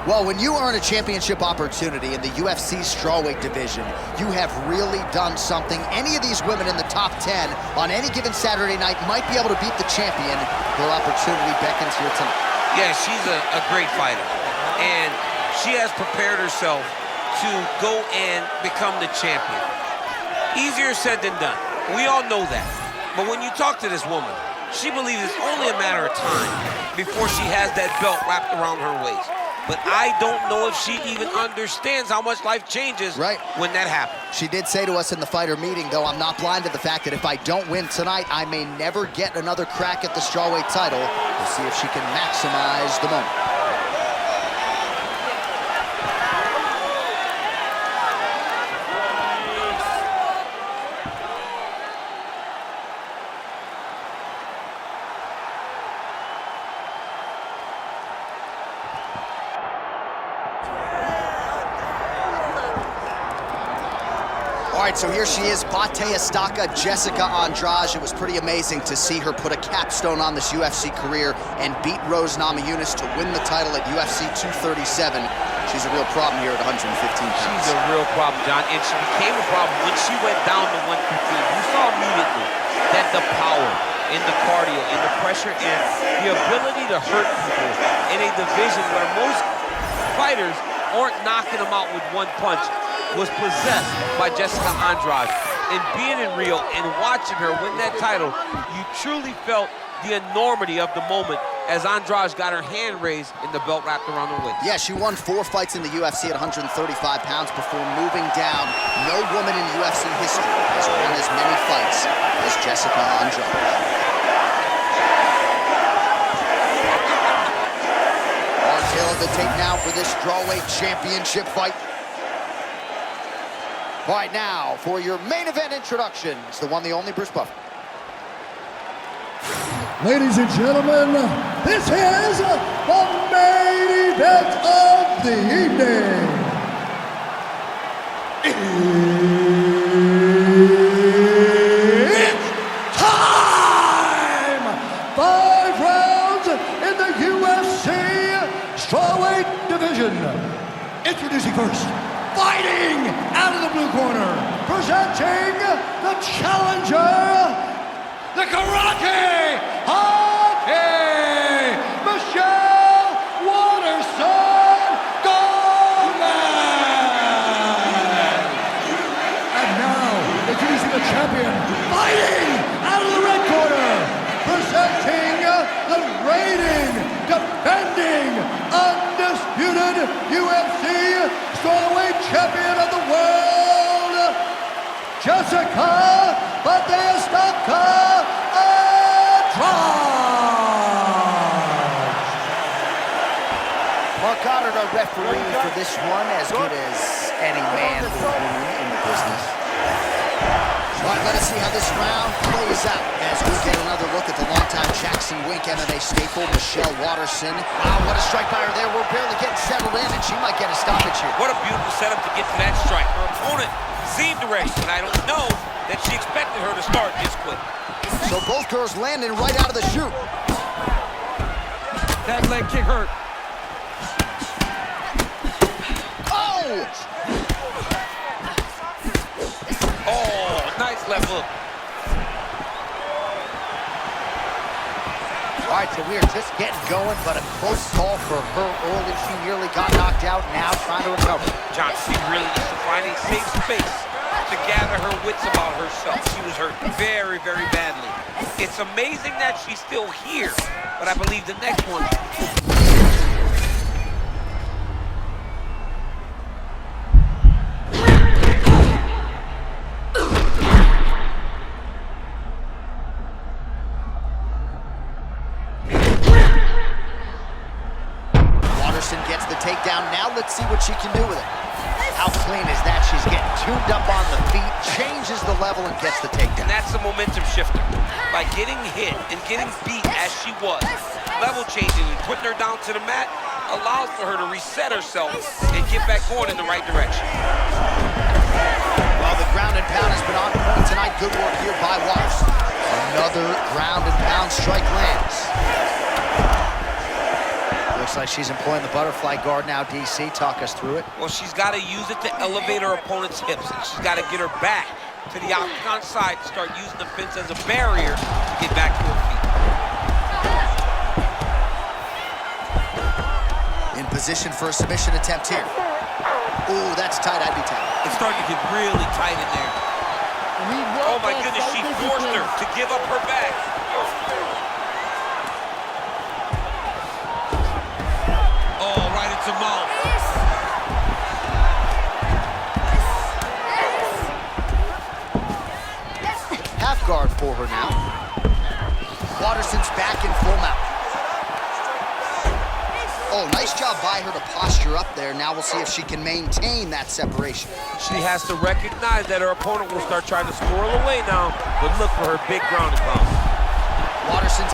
Well, when you earn a championship opportunity in the UFC strawweight division, you have really done something. Any of these women in the top 10 on any given Saturday night might be able to beat the champion. Their opportunity beckons here tonight. Yeah, she's a great fighter, and she has prepared herself to go and become the champion. Easier said than done. We all know that. But when you talk to this woman, she believes it's only a matter of time before she has that belt wrapped around her waist. But I don't know if she even understands how much life changes when that happens. She did say to us in the fighter meeting, though, I'm not blind to the fact that if I don't win tonight, I may never get another crack at the strawweight title. We'll see if she can maximize the moment. All right, so here she is, Bate Estaca, Jessica Andrade. It was pretty amazing to see her put a capstone on this UFC career and beat Rose Namajunas to win the title at UFC 237. She's a real problem here at 115 pounds. She's a real problem, John, and she became a problem when she went down to 115. You saw immediately that the power and the cardio and the pressure and the ability to hurt people in a division where most fighters aren't knocking them out with one punch was possessed by Jessica Andrade. And being in Rio and watching her win that title, you truly felt the enormity of the moment as Andrade got her hand raised and the belt wrapped around her waist. Yeah, she won 4 fights in the UFC at 135 pounds before moving down. No woman in UFC history has won as many fights as Jessica Andrade. Our tail of the tape now for this strawweight championship fight. All right, now for your main event introductions, the one, the only Bruce Buffer. Ladies and gentlemen, this is the main event of the evening. It's time! 5 rounds in the UFC strawweight division. Introducing first, fighting out of the blue corner, presenting the challenger, the Karate Hockey, Michelle Waterson Gomez. And now, introducing the champion, fighting out of the red corner, presenting the reigning, defending, undisputed UFC strawweight champion of the world, Jessica Bate Estaca Andrade. Mark Goddard, our referee for this one, as good as any man or woman in the business. All right, let us see how this round plays out as we get another look at the longtime Jackson Wink MMA staple, Michelle Waterson. Wow, what a strike by her there. We're barely getting settled in, and she might get a stoppage here. What a beautiful setup to get to that strike. Her opponent seemed ready, and I don't know that she expected her to start this quick. So both girls landing right out of the chute. That leg kick hurt. Oh! Oh, nice left hook. All right, so we are just getting going, but a close call for her early. She nearly got knocked out, now trying to recover. John, she really needs to find a safe space to gather her wits about herself. She was hurt very, very badly. It's amazing that she's still here, but I believe the next one. Waterson gets the takedown. Now let's see what she can do with it. How clean is that? She's getting tuned up on the feet, changes the level, and gets the takedown. And that's a momentum shifter. By getting hit and getting beat as she was, level changing and putting her down to the mat allows for her to reset herself and get back going in the right direction. Well, the ground and pound has been on point tonight. Good work here by Waterson. Another ground and pound strike lands. Looks like she's employing the butterfly guard now, DC. Talk us through it. Well, she's got to use it to elevate her opponent's hips. And she's got to get her back to the octagon side and start using the fence as a barrier to get back to her feet. In position for a submission attempt here. Ooh, that's tight. I'd be tight. It's starting to get really tight in there. Oh, my goodness, she forced her to give up her back. Oh, right into mouth. Half guard for her now. Waterson's back in full mount. Oh, nice job by her to posture up there. Now we'll see if she can maintain that separation. She has to recognize that her opponent will start trying to squirrel away now, but look for her big ground and pound. Waterson's...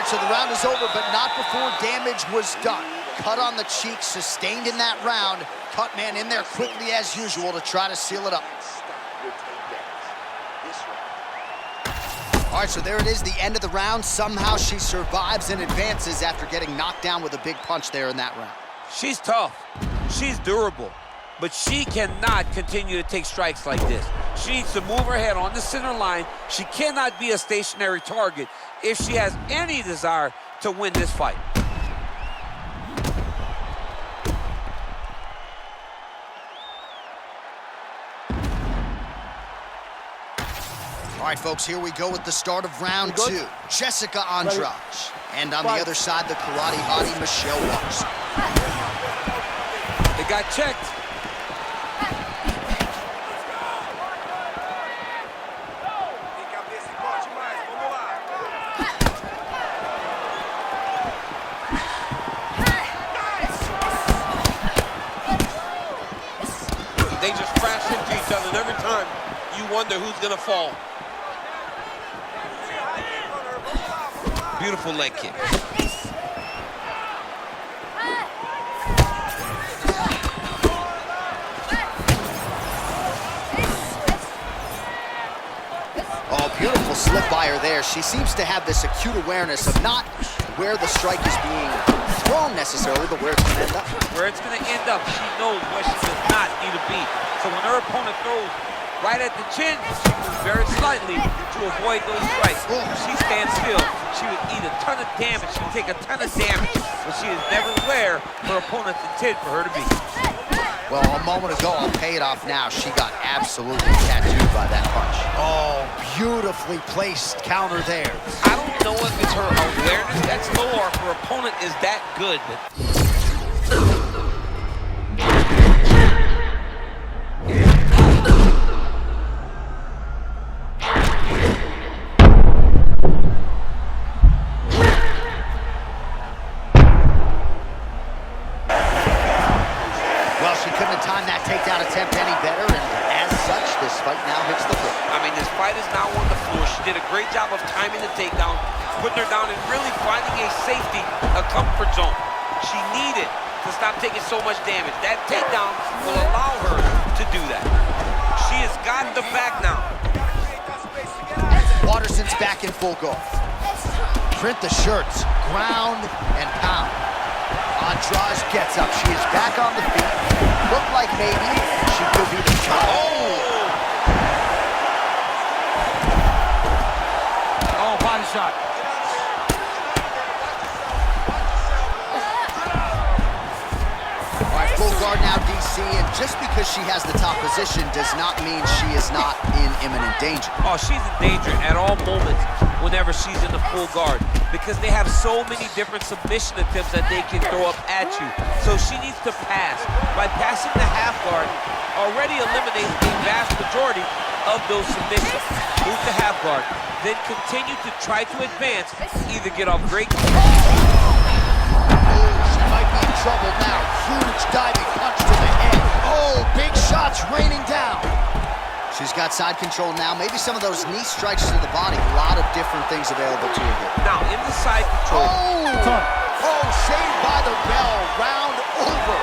So the round is over, but not before damage was done. Cut on the cheek, sustained in that round. Cut man in there quickly as usual to try to seal it up. All right, so there it is, the end of the round. Somehow she survives and advances after getting knocked down with a big punch there in that round. She's tough. She's durable. But she cannot continue to take strikes like this. She needs to move her head on the center line. She cannot be a stationary target if she has any desire to win this fight. All right, folks, here we go with the start of round two. Jessica Andrade. And on the other side, the karate hottie, Michelle Waterson. It got checked. They just crash into each other, and every time you wonder who's gonna fall. Beautiful leg kick. Oh, beautiful slip by her there. She seems to have this acute awareness of not where the strike is being thrown necessarily, but where it's going to end up. Where it's going to end up, she knows where she does not need to be. So when her opponent throws right at the chin, she moves very slightly to avoid those strikes. If she stands still, she would eat a ton of damage. She would take a ton of damage, but she is never where her opponents intend for her to be. Well, a moment ago, I'll pay it off now. She got absolutely tattooed by that punch. Oh, beautifully placed counter there. I don't know if it's her awareness that's low or if her opponent is that good. Well, she couldn't have timed that takedown attempt any better, and as such, this fight now hits the floor. I mean, this fight is now on the floor. She did a great job of timing the takedown, putting her down and really finding a safety, a comfort zone. She needed to stop taking so much damage. That takedown will allow her to do that. She has gotten the back now. Waterson's back in full guard. Print the shirts, ground and pound. Andrade gets up. She is back on the feet. Look like maybe she could be the top. Oh, body shot. All right, full guard now, DC, and just because she has the top position does not mean she is not in imminent danger. Oh, she's in danger at all moments whenever she's in the full guard because they have so many different submission attempts that they can throw up at you. So she needs to pass. By passing the half guard, already eliminates a vast majority of those submissions. Move to half guard, then continue to try to advance, either get off great... She might be in trouble now. Huge diving punch to the head. Oh! got side control now. Maybe some of those knee strikes to the body. A lot of different things available to her here. Now, in the side control. Oh, saved by the bell. Round over.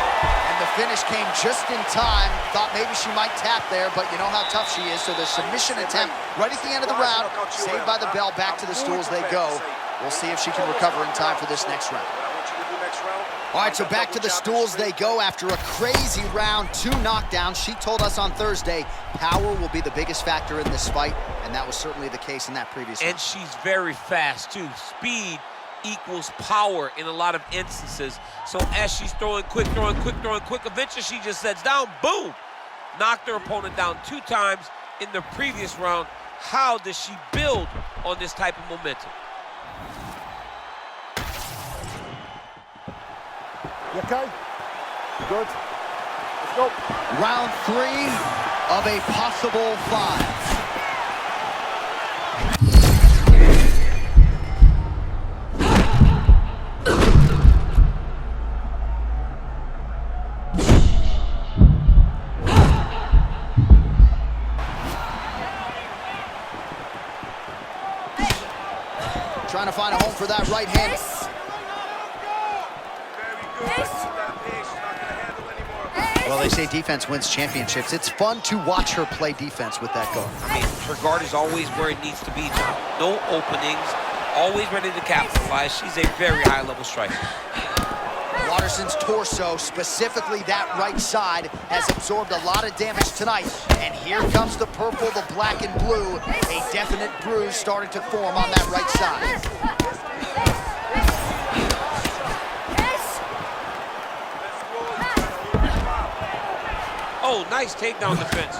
And the finish came just in time. Thought maybe she might tap there, but you know how tough she is. So the submission attempt right at the end of the round. Saved by the bell. Back to the stools they go. We'll see if she can recover in time for this next round. All right, so back to the stools they go after a crazy round, 2 knockdowns. She told us on Thursday power will be the biggest factor in this fight, and that was certainly the case in that previous round. And she's very fast, too. Speed equals power in a lot of instances. So as she's throwing quick, eventually she just sets down, boom! Knocked her opponent down 2 times in the previous round. How does she build on this type of momentum? You okay? Good. Let's go. Round 3 of a possible 5. Trying to find a home for that right hand. Well, they say defense wins championships. It's fun to watch her play defense with that guard. I mean, her guard is always where it needs to be now. No openings, always ready to capitalize. She's a very high-level striker. Waterson's torso, specifically that right side, has absorbed a lot of damage tonight. And here comes the purple, the black, and blue. A definite bruise starting to form on that right side. Oh, nice takedown defense.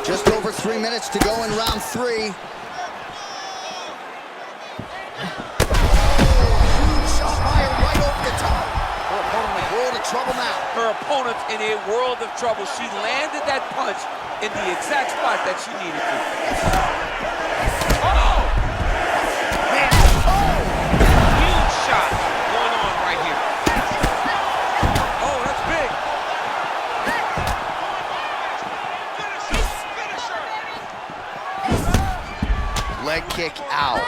Just over 3 minutes to go in round 3. Shot fired right over the top. Her opponent in a world of trouble now. Her opponent's in a world of trouble. She landed that punch in the exact spot that she needed to. Oh! Man, Huge shot going on right here. Oh, that's big. leg kick out.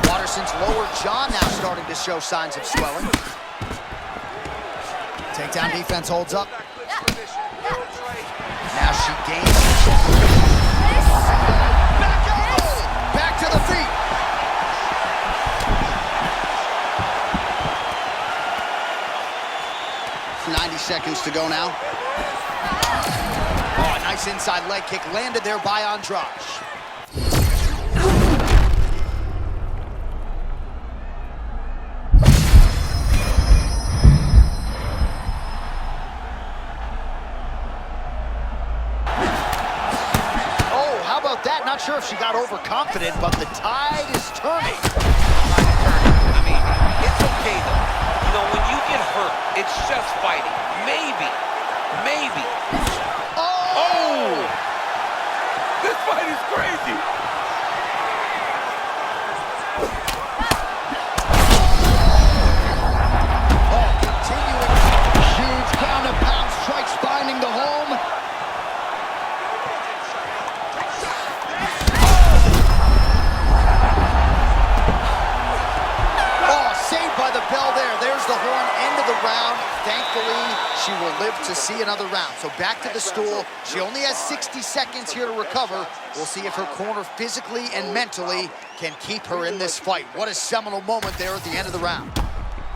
Waterson's lower jaw now starting to show signs of swelling. Takedown defense holds up. Now she gains. Back to the feet. .90 seconds to go now. Oh, a nice inside leg kick landed there by Andrade. That. Not sure if she got overconfident, but the tide is turning. I mean, it's okay though. You know, when you get hurt, it's just fighting. Maybe. Oh! This fight is crazy. Oh, continuing. Huge ground and pound strikes finding the home. By the bell there. There's the horn, end of the round. Thankfully, she will live to see another round. So back to the stool. She only has 60 seconds here to recover. We'll see if her corner physically and mentally can keep her in this fight. What a seminal moment there at the end of the round.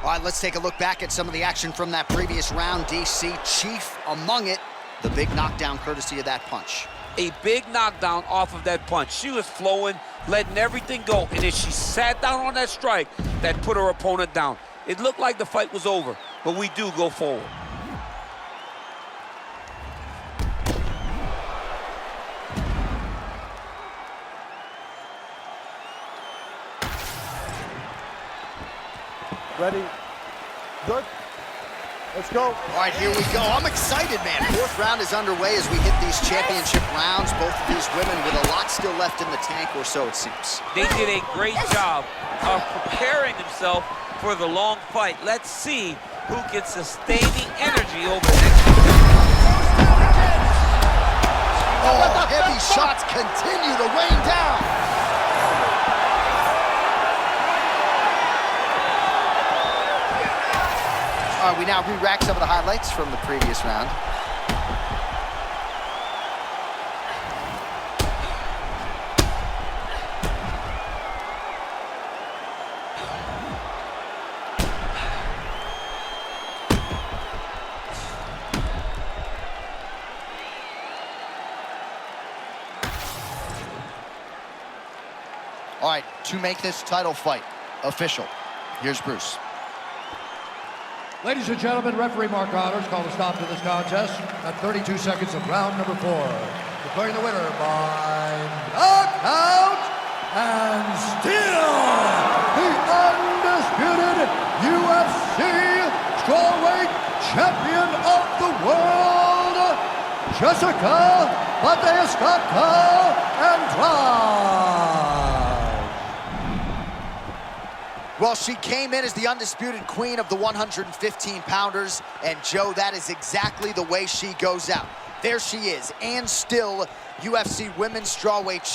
All right, let's take a look back at some of the action from that previous round, DC. Chief among it, the big knockdown courtesy of that punch. A big knockdown off of that punch. She was flowing, letting everything go, and then she sat down on that strike that put her opponent down. It looked like the fight was over, but we do go forward. Ready? Good? Let's go. All right, here we go. I'm excited, man. Fourth round is underway as we hit these championship rounds. Both of these women with a lot still left in the tank, or so it seems. They did a great job of preparing themselves for the long fight. Let's see who can sustain the energy over the next. Oh, heavy shots continue to rain down. All right, we now re-rack some of the highlights from the previous round. All right, to make this title fight official, here's Bruce. Ladies and gentlemen, referee Mark Honors called a stop to this contest at 32 seconds of round number 4. Declaring the winner by knockout and still the undisputed UFC strawweight champion of the world, Jessica Andrade. Well, she came in as the undisputed queen of the 115-pounders, and Joe, that is exactly the way she goes out. There she is, and still UFC women's strawweight